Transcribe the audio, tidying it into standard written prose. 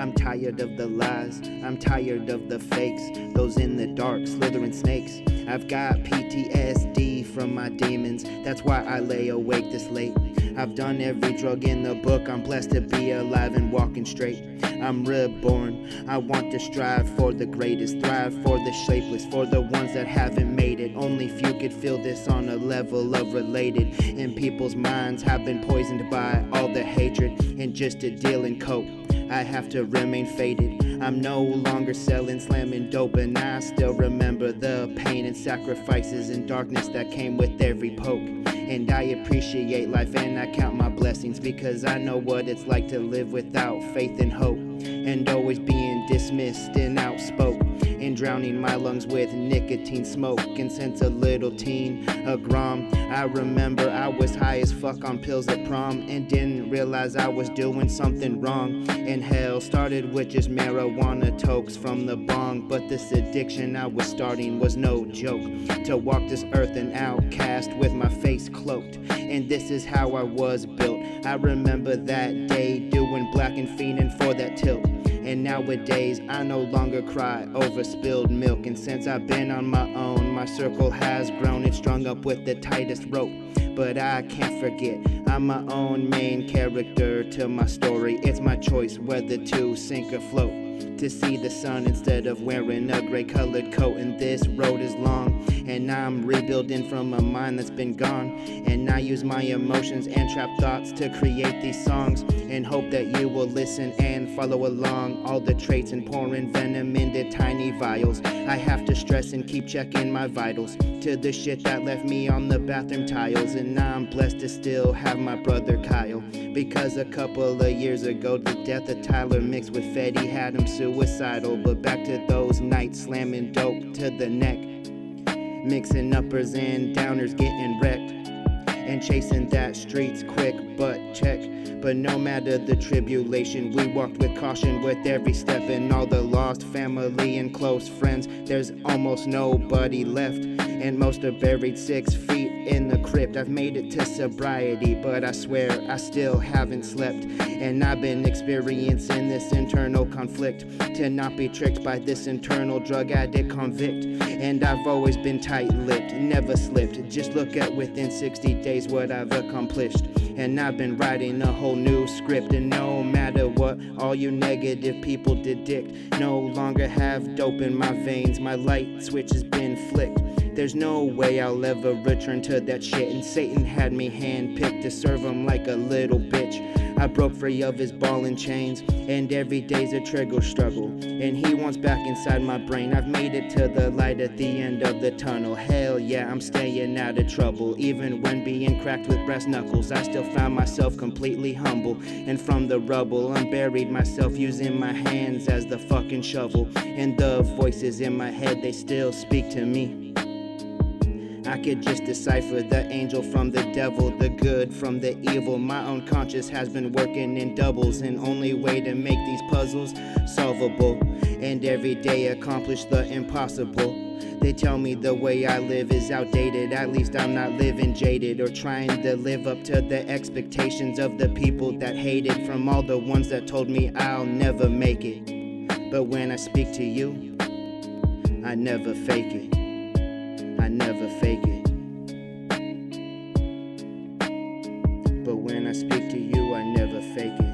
I'm tired of the lies, I'm tired of the fakes, those in the dark, slithering snakes. I've got PTSD from my demons, that's why I lay awake this late. I've done every drug in the book, I'm blessed to be alive and walking straight. I'm reborn, I want to strive for the greatest, thrive for the shapeless, for the ones that haven't made it. Only few could feel this on a level of related, and people's minds have been poisoned by all the hatred, and just to deal in coke, I have to remain faded. I'm no longer selling, slamming dope, and I still remember the pain and sacrifices and darkness that came with every poke. And I appreciate life and I count my blessings, because I know what it's like to live without faith and hope, and always being dismissed and outspoke, and drowning my lungs with nicotine smoke. And since a little teen, a grom, I remember I was high as fuck on pills at prom, and didn't realize I was doing something wrong. And hell started with just marijuana tokes from the bong, but this addiction I was starting was no joke. To walk this earth an outcast with my face cloaked, and this is how I was built. I remember that day doing black and fiending for that tilt. And nowadays I no longer cry over spilled milk. And since I've been on my own, my circle has grown. It's strung up with the tightest rope, but I can't forget I'm my own main character to my story. It's my choice whether to sink or float, to see the sun instead of wearing a gray colored coat. And this road is long, and I'm rebuilding from a mind that's been gone. And I use my emotions and trap thoughts to create these songs, and hope that you will listen and follow along. All the traits and pouring venom into tiny vials. I have to stress and keep checking my vitals to the shit that left me on the bathroom tiles. And I'm blessed to still have my brother Kyle, because a couple of years ago the death of Tyler mixed with Fetty had him suicidal. But back to those nights slamming dope to the neck, mixing uppers and downers, getting wrecked, and chasing that streets quick but check. But no matter the tribulation, we walked with caution with every step. And all the lost family and close friends, there's almost nobody left, and most are buried 6 feet in the crypt. I've made it to sobriety, but I swear I still haven't slept. And I've been experiencing this internal conflict, to not be tricked by this internal drug addict convict. And I've always been tight-lipped, never slipped. Just look at within 60 days what I've accomplished. And I've been writing a whole new script. And no matter what all you negative people depict, no longer have dope in my veins, my light switch has been flicked. There's no way I'll ever return to that shit. And Satan had me handpicked to serve him like a little bitch. I broke free of his ball and chains, and every day's a trigger struggle, and he wants back inside my brain. I've made it to the light at the end of the tunnel. Hell yeah, I'm staying out of trouble. Even when being cracked with brass knuckles, I still found myself completely humble. And from the rubble, unburied myself using my hands as the fucking shovel. And the voices in my head, they still speak to me. I could just decipher the angel from the devil, the good from the evil. My own conscience has been working in doubles, and only way to make these puzzles solvable, and every day accomplish the impossible. They tell me the way I live is outdated. At least I'm not living jaded, or trying to live up to the expectations of the people that hate it, from all the ones that told me I'll never make it. But when I speak to you, I never fake it. I never fake it. But when I speak to you, I never fake it.